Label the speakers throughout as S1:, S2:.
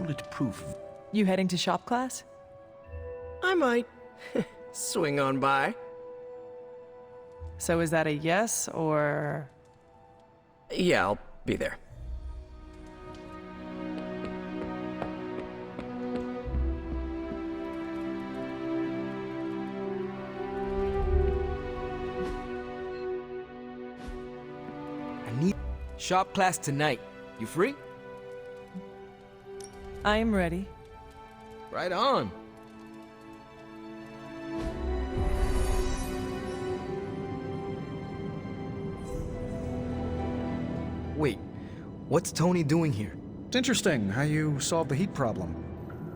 S1: bulletproof.
S2: You heading to shop class?
S3: I might swing on by.
S2: So is that a yes or...
S3: Yeah, I'll be there.
S4: I need shop class tonight. You free?
S2: I am ready.
S4: Right on. Wait, what's Tony doing here?
S5: It's interesting how you solved the heat problem.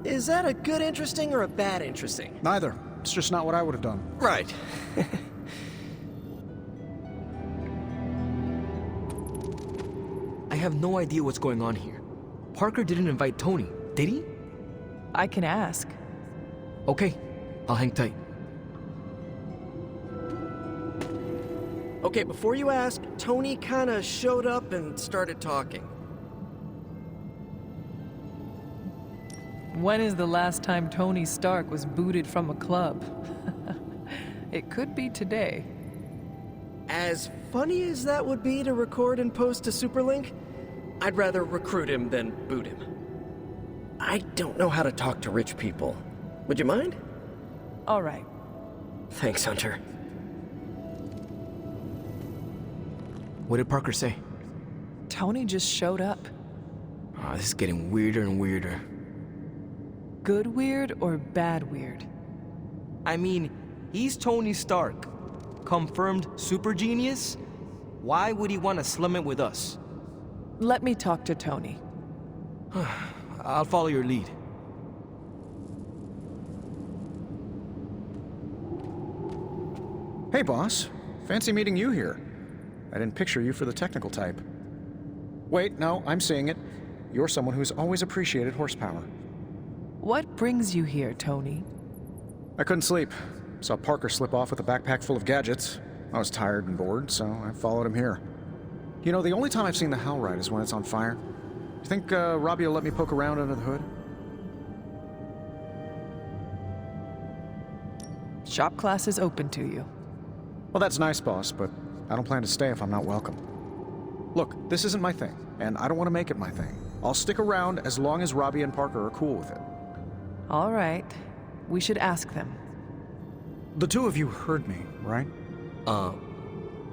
S3: Is that a good interesting or a bad interesting?
S5: Neither. It's just not what I would have done.
S3: Right.
S4: I have no idea what's going on here. Parker didn't invite Tony, did he?
S2: I can ask.
S4: Okay, I'll hang tight.
S3: Okay, before you ask, Tony kinda showed up and started talking.
S2: When is the last time Tony Stark was booted from a club? It could be today.
S3: As funny as that would be to record and post to Superlink, I'd rather recruit him than boot him. I don't know how to talk to rich people. Would you mind?
S2: All right.
S3: Thanks, Hunter.
S4: What did Parker say?
S2: Tony just showed up.
S4: Ah, this is getting weirder and weirder.
S2: Good weird or bad weird?
S4: I mean, he's Tony Stark. Confirmed super genius? Why would he want to slum it with us?
S2: Let me talk to Tony.
S4: I'll follow your lead.
S5: Hey, boss. Fancy meeting you here. I didn't picture you for the technical type. Wait, no, I'm seeing it. You're someone who's always appreciated horsepower.
S2: What brings you here, Tony?
S5: I couldn't sleep. Saw Parker slip off with a backpack full of gadgets. I was tired and bored, so I followed him here. You know, the only time I've seen the Hellride is when it's on fire. You think Robbie will let me poke around under the hood?
S2: Shop class is open to you.
S5: Well, that's nice, boss, but I don't plan to stay if I'm not welcome. Look, this isn't my thing, and I don't want to make it my thing. I'll stick around as long as Robbie and Parker are cool with it.
S2: All right. We should ask them.
S5: The two of you heard me, right?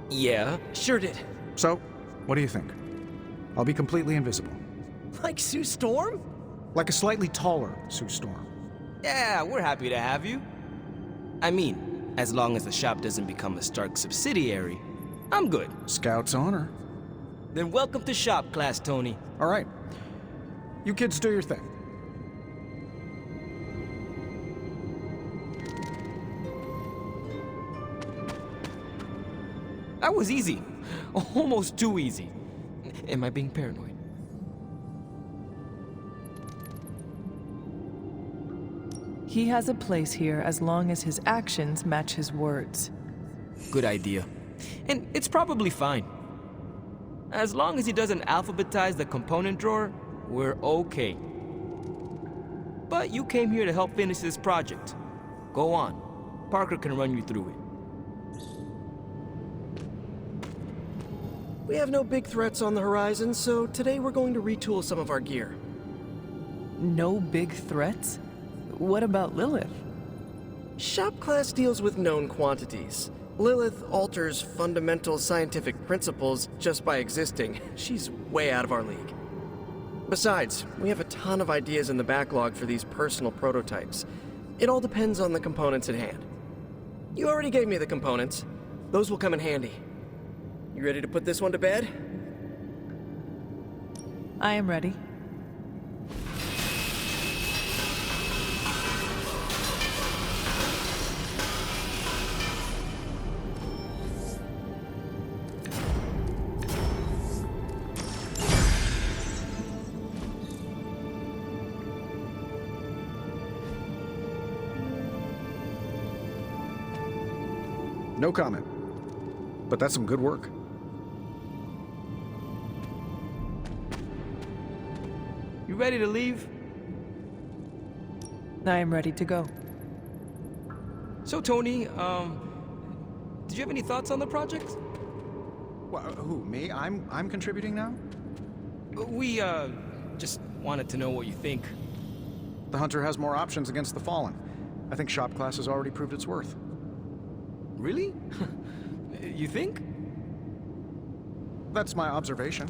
S4: Yeah.
S3: Sure did.
S5: So, what do you think? I'll be completely invisible.
S3: Like Sue Storm?
S5: Like a slightly taller Sue Storm.
S4: Yeah, we're happy to have you. I mean, as long as the shop doesn't become a Stark subsidiary, I'm good.
S5: Scout's honor.
S4: Then welcome to shop class, Tony.
S5: All right. You kids do your thing.
S4: That was easy. Almost too easy. Am I being paranoid?
S2: He has a place here as long as his actions match his words.
S4: Good idea. And it's probably fine. As long as he doesn't alphabetize the component drawer, we're okay. But you came here to help finish this project. Go on. Parker can run you through it.
S3: We have no big threats on the horizon, so today we're going to retool some of our gear.
S2: No big threats? What about Lilith?
S3: Shop class deals with known quantities. Lilith alters fundamental scientific principles just by existing. She's way out of our league. Besides, we have a ton of ideas in the backlog for these personal prototypes. It all depends on the components at hand. You already gave me the components. Those will come in handy. You ready to put this one to bed?
S2: I am ready.
S5: No comment. But that's some good work.
S4: You ready to leave?
S2: I am ready to go.
S4: So, Tony, did you have any thoughts on the project?
S5: Who, me? I'm contributing now?
S4: We, just wanted to know what you think.
S5: The Hunter has more options against the Fallen. I think shop class has already proved its worth.
S4: Really? You think?
S5: That's my observation.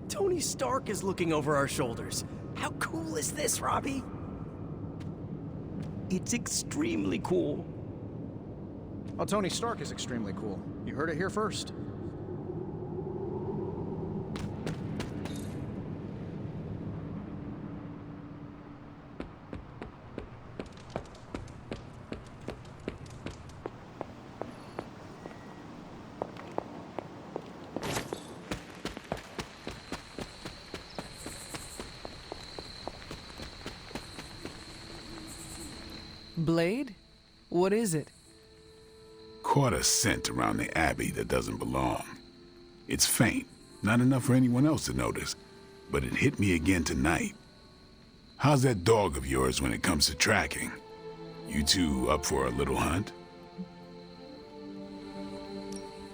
S3: Tony Stark is looking over our shoulders. How cool is this, Robbie?
S4: It's extremely cool.
S5: Well, Tony Stark is extremely cool. You heard it here first.
S2: Blade? What is it?
S1: Caught a scent around the Abbey that doesn't belong. It's faint, not enough for anyone else to notice, but it hit me again tonight. How's that dog of yours when it comes to tracking? You two up for a little hunt?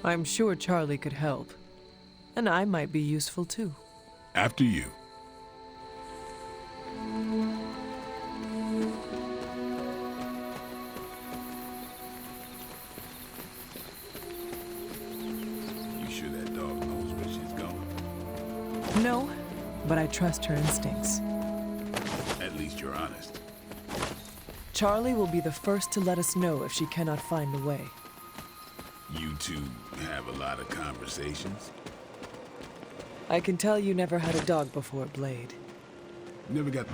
S2: I'm sure Charlie could help. And I might be useful too.
S1: After you.
S2: No, but I trust her instincts.
S1: At least you're honest.
S2: Charlie will be the first to let us know if she cannot find the way.
S1: You two have a lot of conversations?
S2: I can tell you never had a dog before, Blade.
S1: Never got...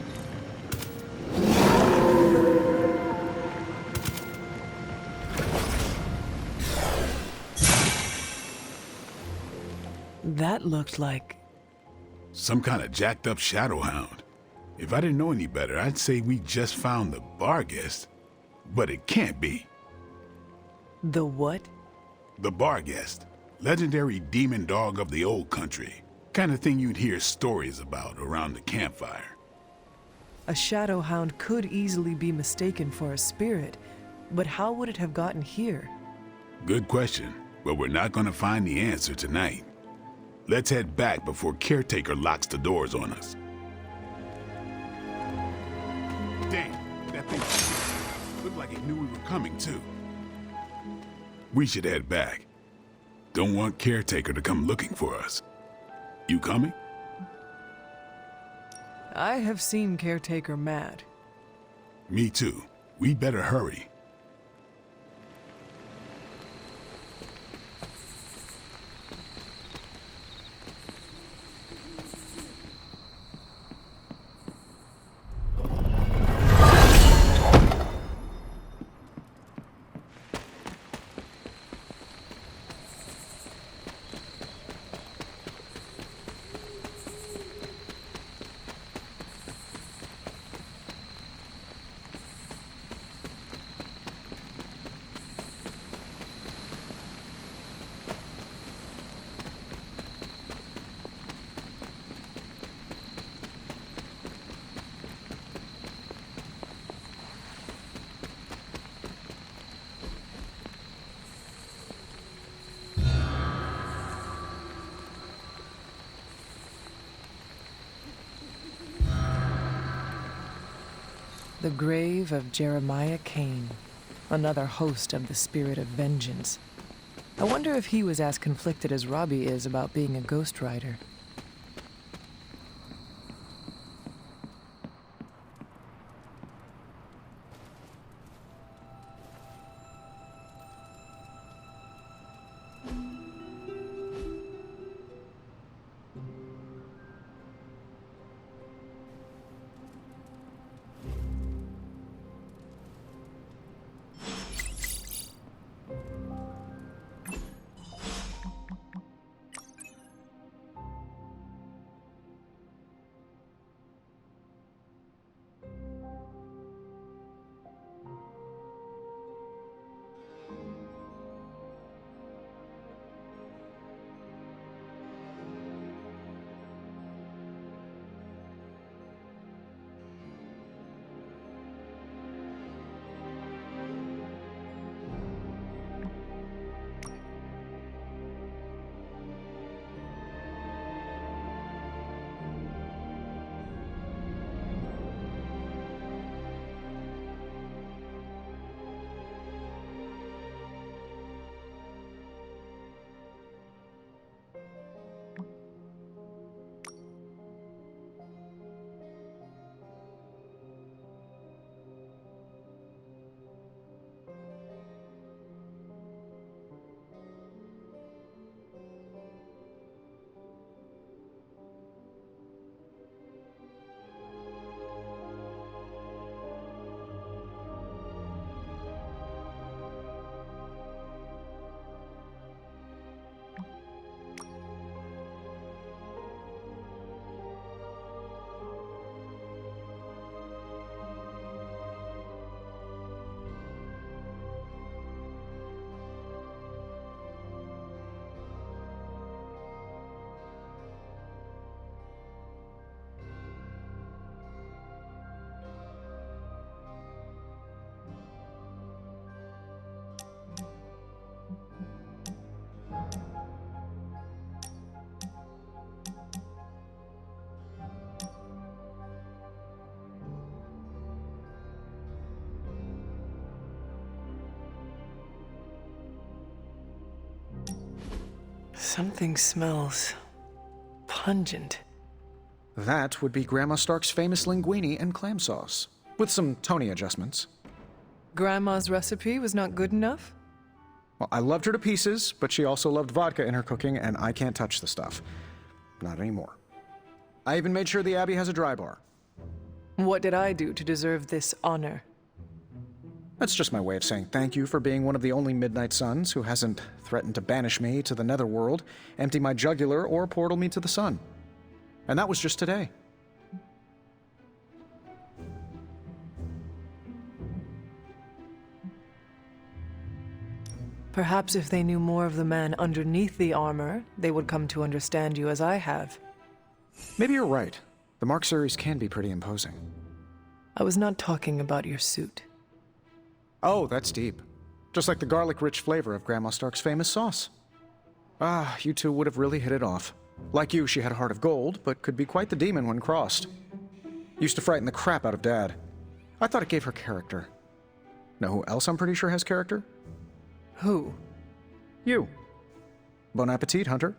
S2: That looked like...
S1: some kind of jacked up shadowhound. If I didn't know any better, I'd say we just found the Barghest. But it can't be.
S2: The what?
S1: The Barghest. Legendary demon dog of the old country. Kind of thing you'd hear stories about around the campfire.
S2: A shadowhound could easily be mistaken for a spirit, but how would it have gotten here?
S1: Good question, but we're not gonna find the answer tonight. Let's head back before Caretaker locks the doors on us. Dang, that thing looked like it knew we were coming too. We should head back. Don't want Caretaker to come looking for us. You coming?
S2: I have seen Caretaker mad.
S1: Me too. We better hurry.
S2: The grave of Jeremiah Kane, another host of the Spirit of Vengeance. I wonder if he was as conflicted as Robbie is about being a Ghost Rider. Something smells pungent.
S5: That would be Grandma Stark's famous linguine and clam sauce, with some Tony adjustments.
S2: Grandma's recipe was not good enough?
S5: Well, I loved her to pieces, but she also loved vodka in her cooking, and I can't touch the stuff. Not anymore. I even made sure the Abbey has a dry bar.
S2: What did I do to deserve this honor?
S5: That's just my way of saying thank you for being one of the only Midnight Suns who hasn't threatened to banish me to the Netherworld, empty my jugular, or portal me to the sun. And that was just today.
S2: Perhaps if they knew more of the man underneath the armor, they would come to understand you as I have.
S5: Maybe you're right. The Mark series can be pretty imposing.
S2: I was not talking about your suit.
S5: Oh, that's deep. Just like the garlic-rich flavor of Grandma Stark's famous sauce. Ah, you two would have really hit it off. Like you, she had a heart of gold, but could be quite the demon when crossed. Used to frighten the crap out of Dad. I thought it gave her character. Know who else I'm pretty sure has character?
S2: Who?
S5: You. Bon appetit, Hunter.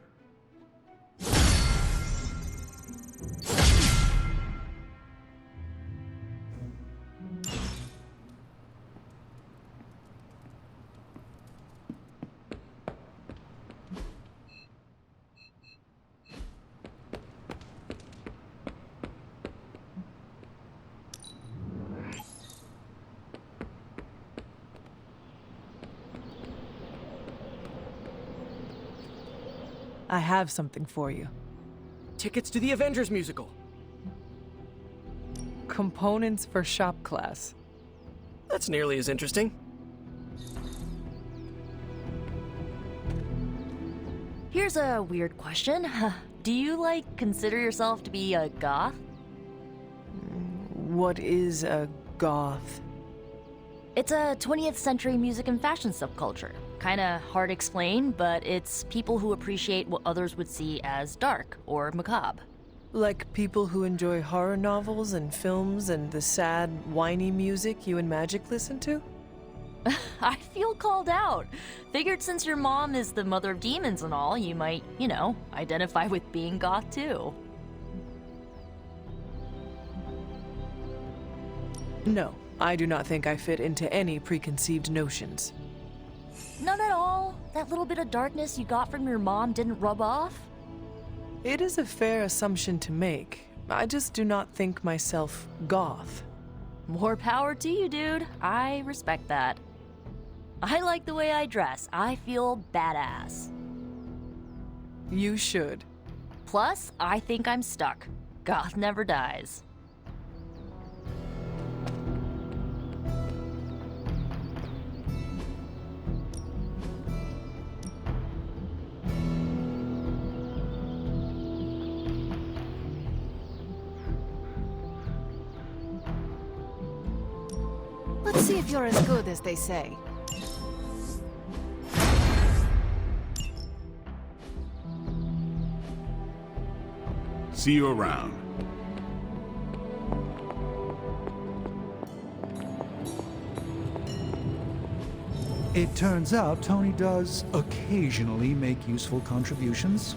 S2: I have something for you.
S3: Tickets to the Avengers musical.
S2: Components for shop class.
S3: That's nearly as interesting.
S6: Here's a weird question. Do you, consider yourself to be a goth?
S2: What is a goth?
S6: It's a 20th century music and fashion subculture. Kinda hard to explain, but it's people who appreciate what others would see as dark or macabre.
S2: Like people who enjoy horror novels and films and the sad, whiny music you and Magic listen to?
S6: I feel called out. Figured since your mom is the mother of demons and all, you might, identify with being goth too.
S2: No, I do not think I fit into any preconceived notions.
S6: None at all? That little bit of darkness you got from your mom didn't rub off?
S2: It is a fair assumption to make. I just do not think myself goth.
S6: More power to you, dude. I respect that. I like the way I dress. I feel badass.
S2: You should.
S6: Plus, I think I'm stuck. Goth never dies.
S7: Let's see if you're as good as they say.
S1: See you around.
S8: It turns out Tony does occasionally make useful contributions.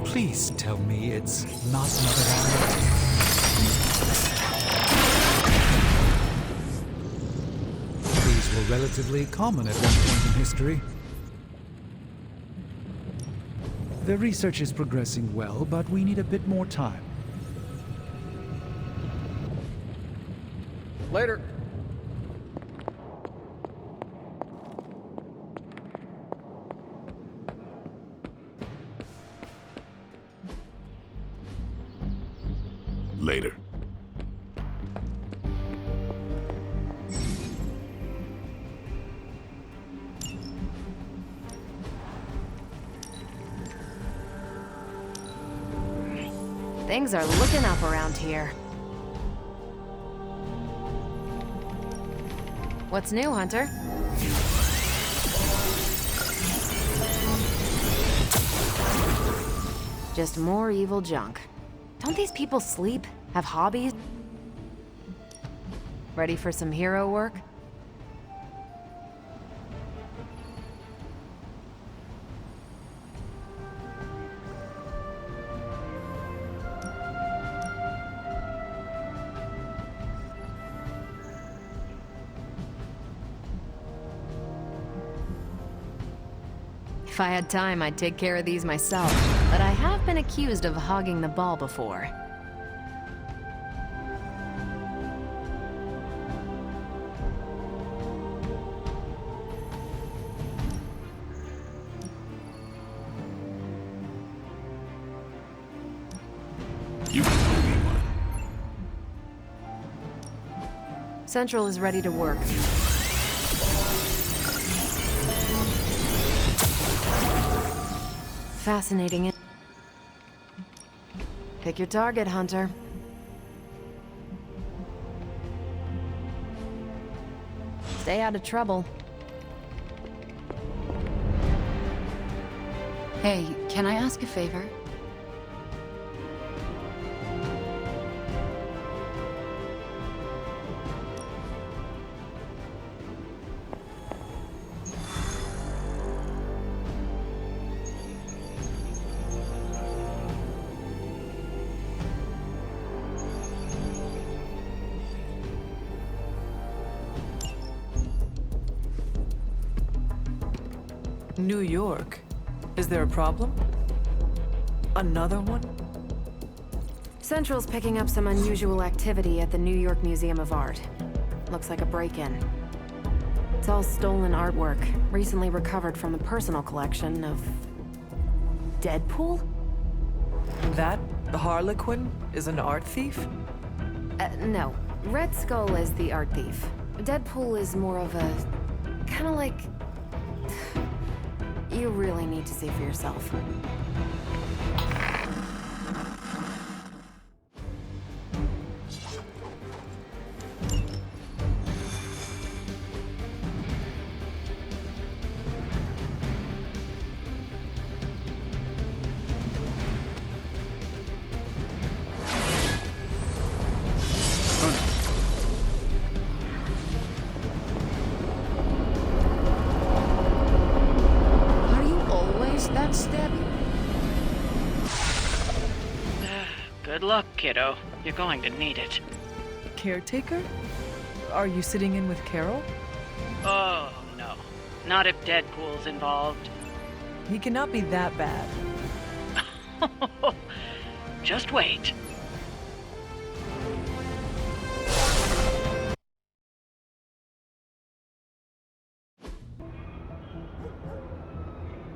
S8: Please tell me it's not another one. These were relatively common at one point in history. The research is progressing well, but we need a bit more time.
S5: Later.
S1: Later.
S7: Things are looking up around here. What's new, Hunter? Just more evil junk. Don't these people sleep? Have hobbies? Ready for some hero work? If I had time, I'd take care of these myself, but I have been accused of hogging the ball before.
S1: You can owe me one.
S7: Central is ready to work. Fascinating. Pick your target, Hunter. Stay out of trouble.
S9: Hey, can I ask a favor?
S2: New York? Is there a problem? Another one?
S7: Central's picking up some unusual activity at the New York Museum of Art. Looks like a break-in. It's all stolen artwork, recently recovered from the personal collection of... Deadpool?
S2: That Harlequin is an art thief?
S7: No. Red Skull is the art thief. Deadpool is more of a... kinda like... You really need to see for yourself.
S10: That stabby? Good luck, kiddo. You're going to need it.
S2: Caretaker? Are you sitting in with Carol?
S10: Oh, no. Not if Deadpool's involved.
S2: He cannot be that bad.
S10: Just wait.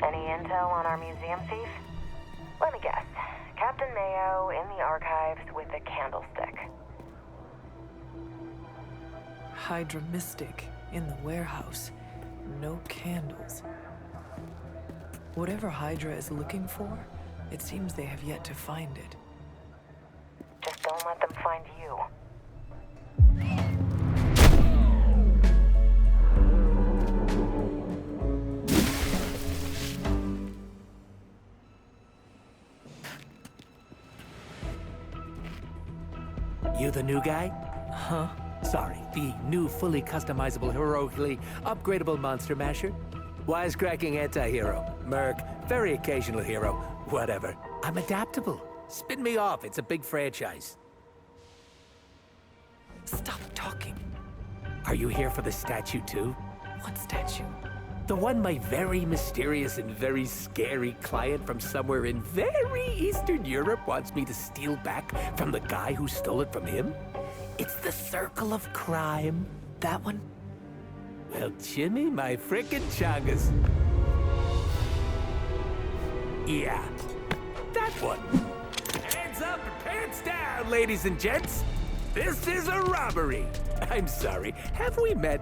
S11: Any intel on our museum thief? Let me guess. Captain Mayo in the archives with a candlestick.
S2: Hydra Mystic in the warehouse. No candles. Whatever Hydra is looking for, it seems they have yet to find it.
S11: Just don't let them find you.
S12: You the new guy?
S2: Huh?
S12: Sorry, the new fully customizable, heroically upgradable monster masher? Wisecracking anti-hero. Merc, very occasional hero. Whatever. I'm adaptable. Spin me off, it's a big franchise.
S2: Stop talking.
S12: Are you here for the statue too?
S2: What statue?
S12: The one my very mysterious and very scary client from somewhere in very Eastern Europe wants me to steal back from the guy who stole it from him? It's the Circle of Crime.
S2: That one?
S12: Well, Jimmy, my frickin' chongas. Yeah, that one. Hands up and pants down, ladies and gents. This is a robbery. I'm sorry, have we met?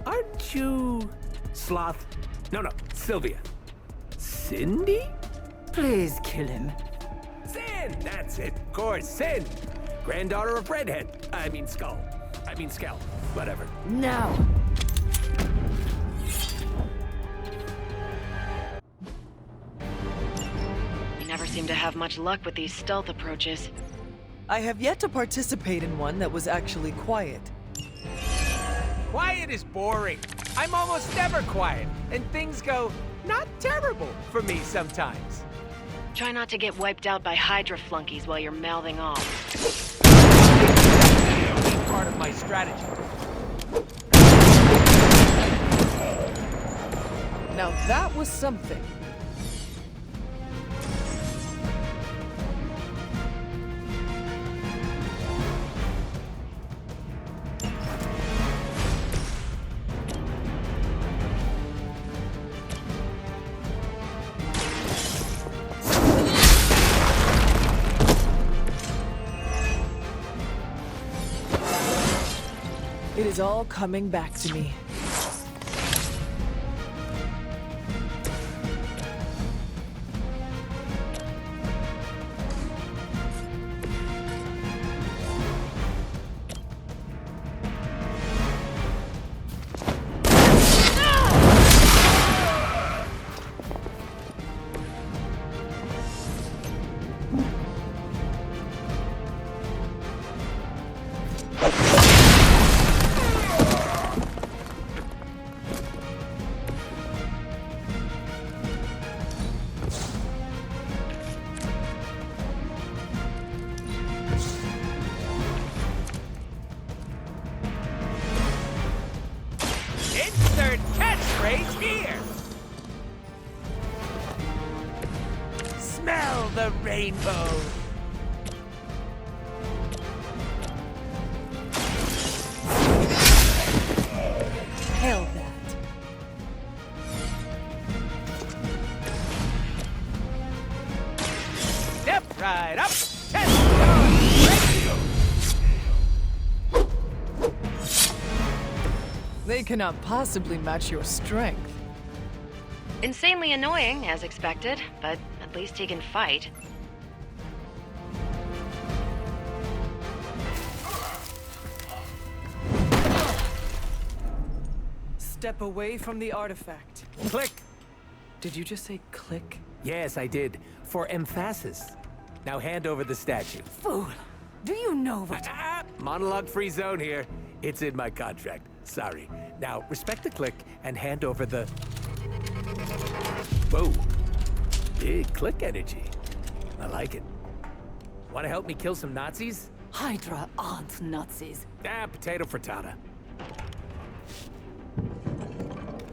S12: Aren't you... Sloth? No, Sylvia. Cindy?
S9: Please kill him.
S12: Sin! That's it. Of course, Sin. Granddaughter of Redhead. I mean Skull. I mean Skell. Whatever.
S9: No.
S7: We never seem to have much luck with these stealth approaches.
S2: I have yet to participate in one that was actually quiet.
S12: Quiet is boring. I'm almost never quiet, and things go not terrible for me sometimes.
S11: Try not to get wiped out by Hydra flunkies while you're mouthing off.
S12: Part of my strategy.
S2: Now that was something. It is all coming back to me.
S12: Insert catchphrase here. Smell the rainbow.
S2: Hell that.
S12: Step right up. Test your
S2: They cannot possibly match your strength.
S11: Insanely annoying, as expected, but at least he can fight.
S2: Step away from the artifact.
S12: Click.
S2: Did you just say click?
S12: Yes, I did. For emphasis. Now hand over the statue.
S9: Fool! Do you know what?
S12: Monologue-free zone here. It's in my contract. Sorry. Now, respect the click and hand over the... Whoa. Big click energy. I like it. Want to help me kill some Nazis?
S9: Hydra aren't Nazis.
S12: Potato frittata.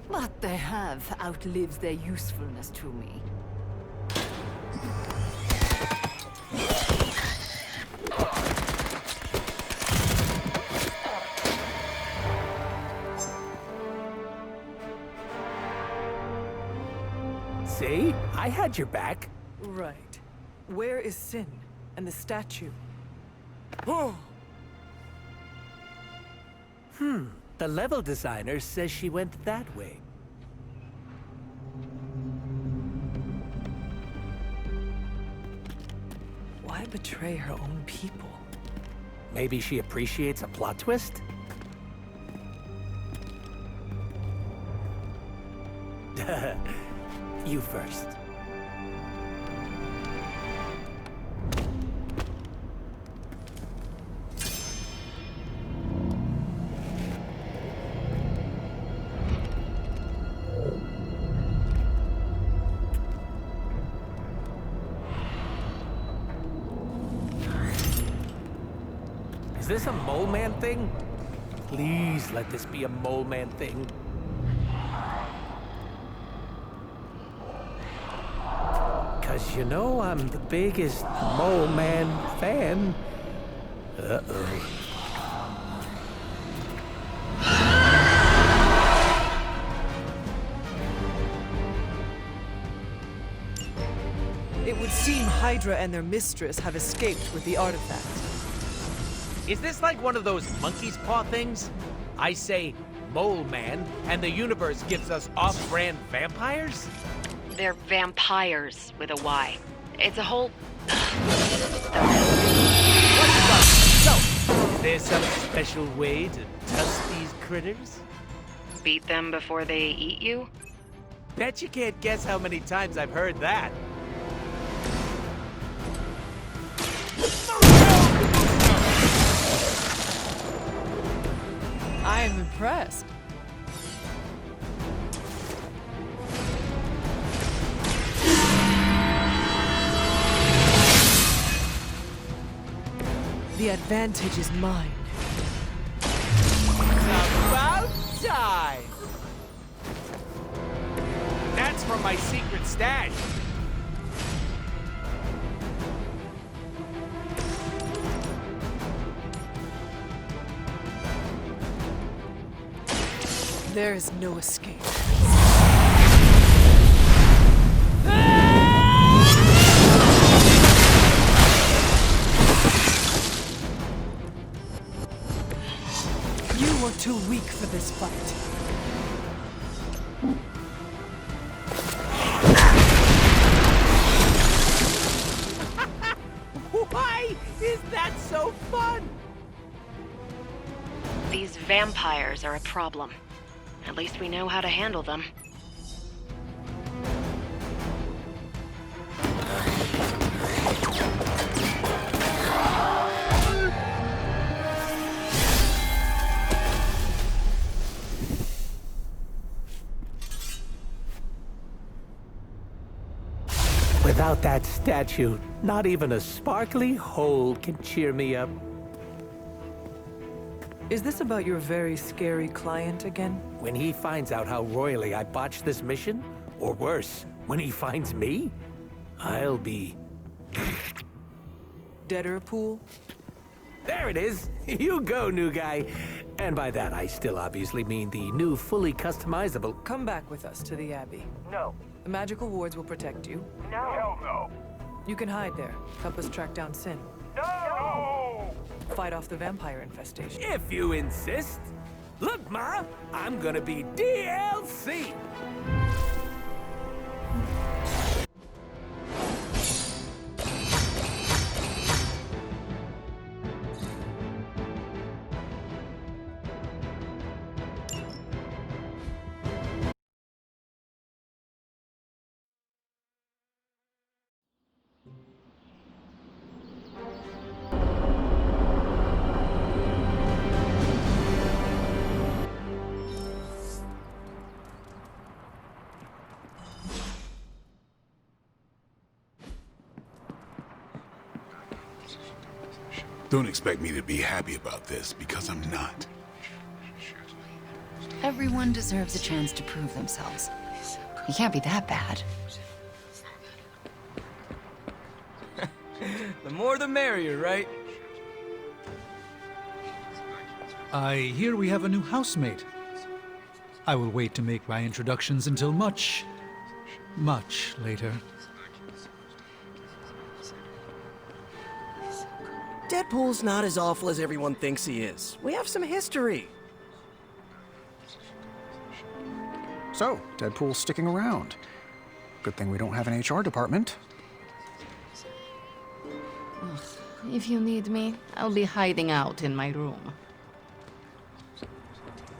S9: What they have outlives their usefulness to me.
S12: See? I had your back.
S2: Right. Where is Sin and the statue?
S12: The level designer says she went that way.
S2: Why betray her own people?
S12: Maybe she appreciates a plot twist? You first. Is this a mole man thing? Please let this be a mole man thing. Cause you know I'm the biggest Mole Man fan. Uh-oh.
S2: It would seem Hydra and their mistress have escaped with the artifact.
S12: Is this like one of those monkey's paw things? I say Mole Man, and the universe gives us off-brand vampires?
S11: They're vampires with a Y. It's a whole...
S12: So, is there some special way to tusk these critters?
S11: Beat them before they eat you?
S12: Bet you can't guess how many times I've heard that.
S2: I am impressed. The advantage is mine.
S12: About time! That's from my secret stash.
S2: There is no escape. You are too weak for this fight.
S12: Why is that so fun?
S7: These vampires are a problem. At least we know how to handle them.
S12: Without that statue, not even a sparkly hole can cheer me up.
S2: Is this about your very scary client again?
S12: When he finds out how royally I botched this mission, or worse, when he finds me, I'll be...
S2: Deader pool?
S12: There it is! You go, new guy! And by that, I still obviously mean the new, fully customizable...
S2: Come back with us to the Abbey.
S3: No.
S2: The magical wards will protect you.
S11: No.
S3: Hell no.
S2: You can hide there. Help us track down Sin.
S3: No!
S2: Fight off the vampire infestation.
S12: If you insist. Look, Ma, I'm gonna be DLC!
S1: Don't expect me to be happy about this, because I'm not.
S13: Everyone deserves a chance to prove themselves. You can't be that bad.
S4: The more the merrier, right?
S8: I hear we have a new housemate. I will wait to make my introductions until much, much later.
S3: Deadpool's not as awful as everyone thinks he is. We have some history.
S5: So, Deadpool's sticking around. Good thing we don't have an HR department.
S13: If you need me, I'll be hiding out in my room.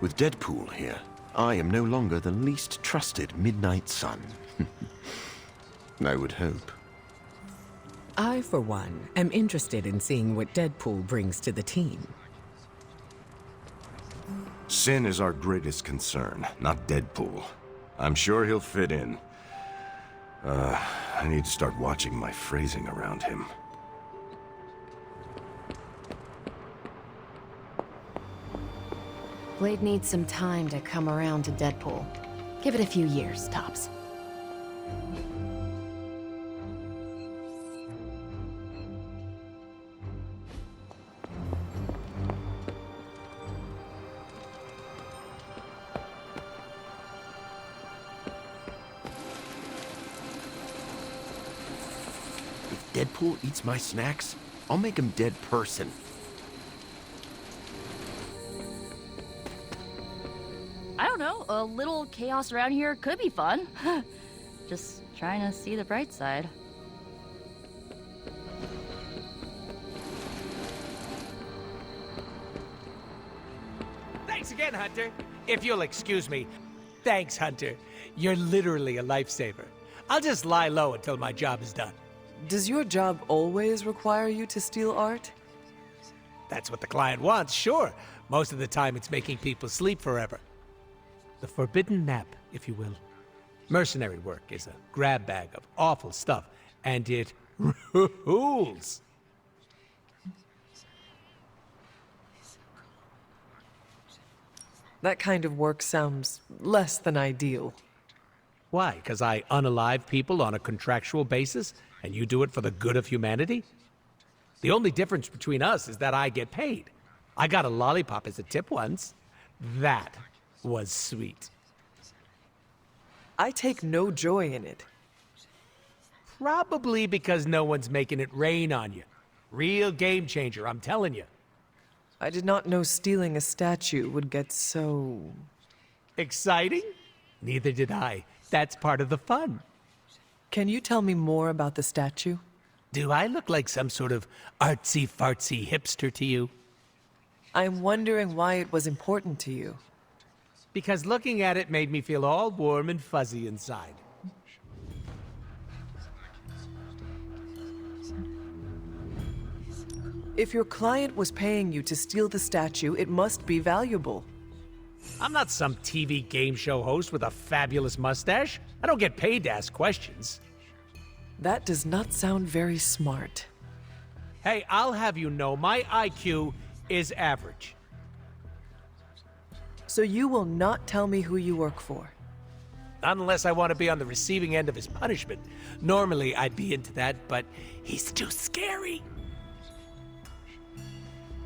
S14: With Deadpool here, I am no longer the least trusted Midnight Sun. I would hope.
S15: I, for one, am interested in seeing what Deadpool brings to the team.
S16: Sin is our greatest concern, not Deadpool. I'm sure he'll fit in. I need to start watching my phrasing around him.
S7: Blade needs some time to come around to Deadpool. Give it a few years, tops.
S14: Deadpool eats my snacks, I'll make him dead person.
S6: I don't know, a little chaos around here could be fun. Just trying to see the bright side.
S12: Thanks again, Hunter. If you'll excuse me. Thanks, Hunter. You're literally a lifesaver. I'll just lie low until my job is done.
S2: Does your job always require you to steal art?
S12: That's what the client wants, sure. Most of the time, it's making people sleep forever. The forbidden nap, if you will. Mercenary work is a grab bag of awful stuff, and it rules.
S2: That kind of work sounds less than ideal.
S12: Why? Because I unalive people on a contractual basis, and you do it for the good of humanity? The only difference between us is that I get paid. I got a lollipop as a tip once. That was sweet.
S2: I take no joy in it.
S12: Probably because no one's making it rain on you. Real game changer, I'm telling you.
S2: I did not know stealing a statue would get so...
S12: exciting? Neither did I. That's part of the fun.
S2: Can you tell me more about the statue?
S12: Do I look like some sort of artsy-fartsy hipster to you?
S2: I'm wondering why it was important to you.
S12: Because looking at it made me feel all warm and fuzzy inside.
S2: If your client was paying you to steal the statue, it must be valuable.
S12: I'm not some TV game show host with a fabulous mustache. I don't get paid to ask questions.
S2: That does not sound very smart.
S12: Hey, I'll have you know my IQ is average.
S2: So you will not tell me who you work for?
S12: Unless I want to be on the receiving end of his punishment. Normally, I'd be into that, but he's too scary.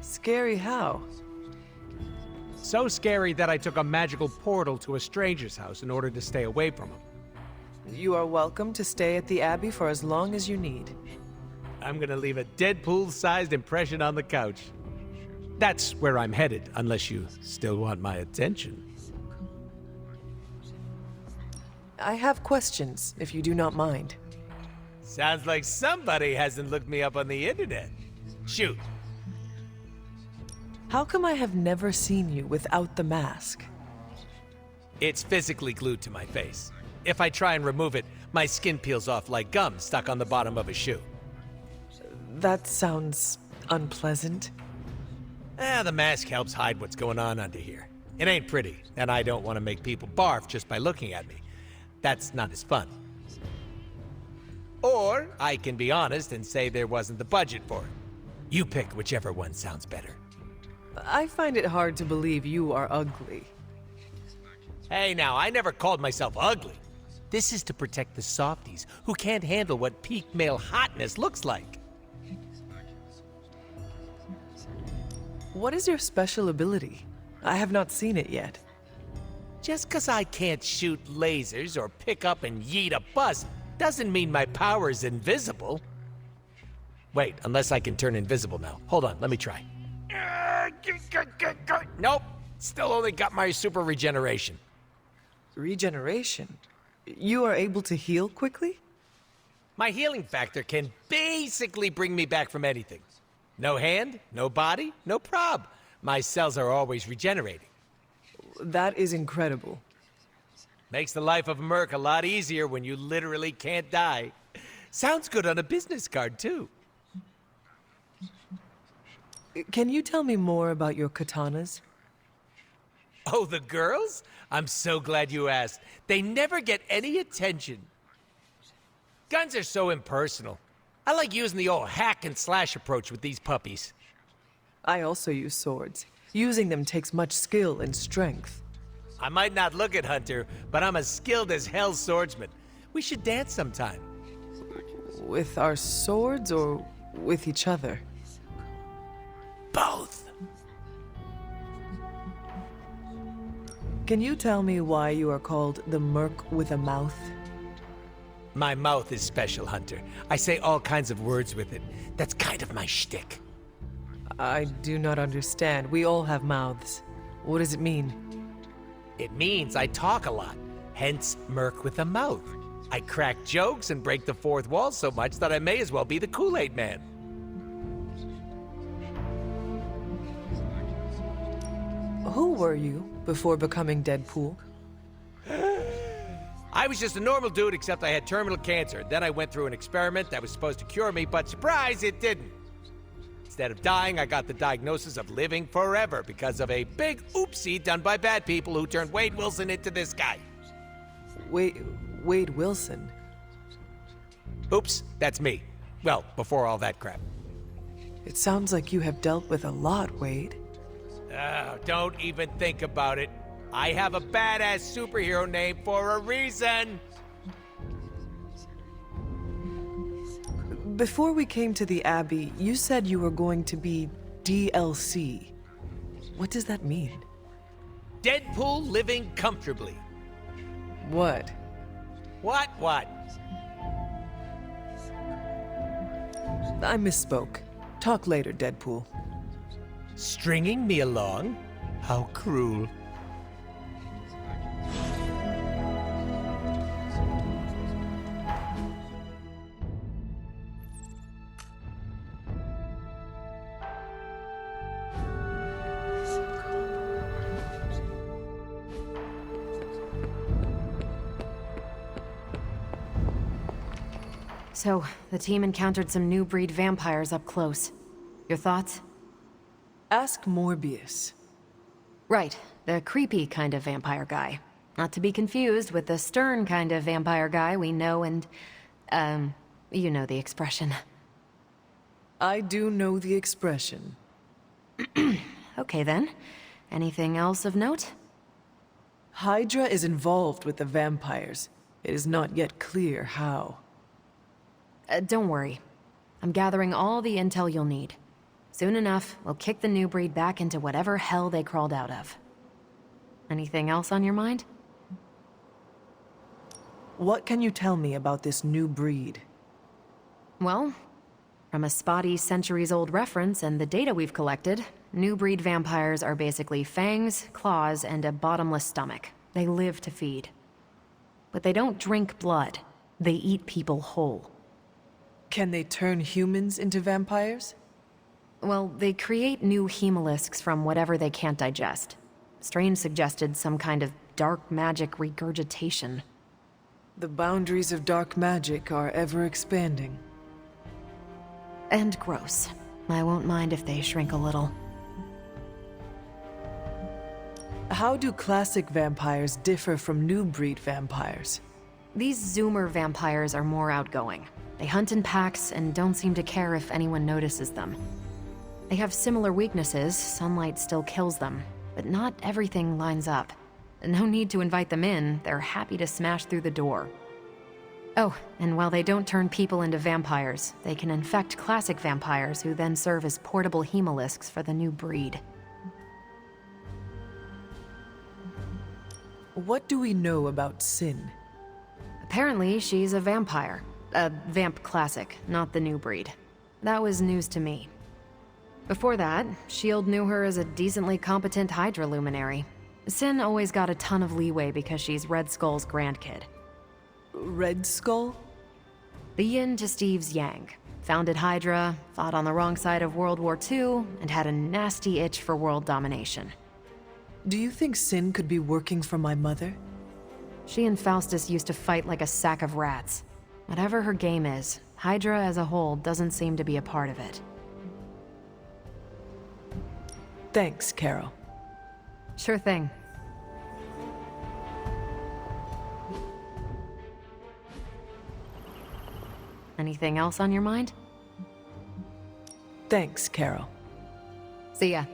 S2: Scary how?
S12: So scary that I took a magical portal to a stranger's house in order to stay away from him.
S2: You are welcome to stay at the Abbey for as long as you need.
S12: I'm gonna leave a Deadpool-sized impression on the couch. That's where I'm headed, unless you still want my attention.
S2: I have questions, if you do not mind.
S12: Sounds like somebody hasn't looked me up on the internet. Shoot.
S2: How come I have never seen you without the mask?
S12: It's physically glued to my face. If I try and remove it, my skin peels off like gum stuck on the bottom of a shoe.
S2: That sounds unpleasant.
S12: The mask helps hide what's going on under here. It ain't pretty, and I don't want to make people barf just by looking at me. That's not as fun. Or I can be honest and say there wasn't the budget for it. You pick whichever one sounds better.
S2: I find it hard to believe you are ugly.
S12: Hey now, I never called myself ugly. This is to protect the softies who can't handle what peak male hotness looks like.
S2: What is your special ability? I have not seen it yet.
S12: Just 'cause I can't shoot lasers or pick up and yeet a bus doesn't mean my power is invisible. Wait, unless I can turn invisible now. Hold on, let me try. Nope, still only got my super regeneration.
S2: Regeneration? You are able to heal quickly?
S12: My healing factor can basically bring me back from anything. No hand, no body, no prob. My cells are always regenerating.
S2: That is incredible.
S12: Makes the life of a merc a lot easier when you literally can't die. Sounds good on a business card, too.
S2: Can you tell me more about your katanas?
S12: Oh, the girls? I'm so glad you asked. They never get any attention. Guns are so impersonal. I like using the old hack and slash approach with these puppies.
S2: I also use swords. Using them takes much skill and strength.
S12: I might not look it, Hunter, but I'm as skilled as hell swordsman. We should dance sometime.
S2: With our swords or with each other?
S12: Both.
S2: Can you tell me why you are called the Merc with a Mouth?
S12: My mouth is special, Hunter. I say all kinds of words with it. That's kind of my shtick.
S2: I do not understand. We all have mouths. What does it mean?
S12: It means I talk a lot, hence Merc with a Mouth. I crack jokes and break the fourth wall so much that I may as well be the Kool-Aid Man.
S2: Who were you before becoming Deadpool?
S12: I was just a normal dude, except I had terminal cancer. Then I went through an experiment that was supposed to cure me, but surprise, it didn't. Instead of dying, I got the diagnosis of living forever because of a big oopsie done by bad people who turned Wade Wilson into this guy.
S2: Wade Wilson?
S12: Oops, that's me. Well, before all that crap.
S2: It sounds like you have dealt with a lot, Wade.
S12: Don't even think about it. I have a badass superhero name for a reason.
S2: Before we came to the Abbey, you said you were going to be DLC. What does that mean?
S12: Deadpool living comfortably.
S2: What?
S12: What?
S2: I misspoke. Talk later, Deadpool.
S12: Stringing me along? How cruel.
S7: So, the team encountered some new breed vampires up close. Your thoughts?
S2: Ask Morbius.
S7: Right, the creepy kind of vampire guy. Not to be confused with the stern kind of vampire guy we know and... you know the expression.
S2: I do know the expression.
S7: Okay then. Anything else of note?
S2: Hydra is involved with the vampires. It is not yet clear how.
S7: Don't worry. I'm gathering all the intel you'll need. Soon enough, we'll kick the new breed back into whatever hell they crawled out of. Anything else on your mind?
S2: What can you tell me about this new breed?
S7: Well, from a spotty centuries-old reference and the data we've collected, new breed vampires are basically fangs, claws, and a bottomless stomach. They live to feed. But they don't drink blood. They eat people whole.
S2: Can they turn humans into vampires?
S7: Well, they create new hemolisks from whatever they can't digest. Strange suggested some kind of dark magic regurgitation.
S2: The boundaries of dark magic are ever expanding.
S7: And gross. I won't mind if they shrink a little.
S2: How do classic vampires differ from new breed vampires?
S7: These Zoomer vampires are more outgoing. They hunt in packs and don't seem to care if anyone notices them. They have similar weaknesses, sunlight still kills them, but not everything lines up. No need to invite them in, they're happy to smash through the door. Oh, and while they don't turn people into vampires, they can infect classic vampires who then serve as portable hemolisks for the new breed.
S2: What do we know about Sin?
S7: Apparently, she's a vampire. A vamp classic, not the new breed. That was news to me. Before that, S.H.I.E.L.D. knew her as a decently competent Hydra luminary. Sin always got a ton of leeway because she's Red Skull's grandkid.
S2: Red Skull?
S7: The yin to Steve's yang. Founded Hydra, fought on the wrong side of World War II, and had a nasty itch for world domination.
S2: Do you think Sin could be working for my mother?
S7: She and Faustus used to fight like a sack of rats. Whatever her game is, Hydra as a whole doesn't seem to be a part of it.
S2: Thanks, Carol.
S7: Sure thing. Anything else on your mind?
S2: Thanks, Carol.
S7: See ya.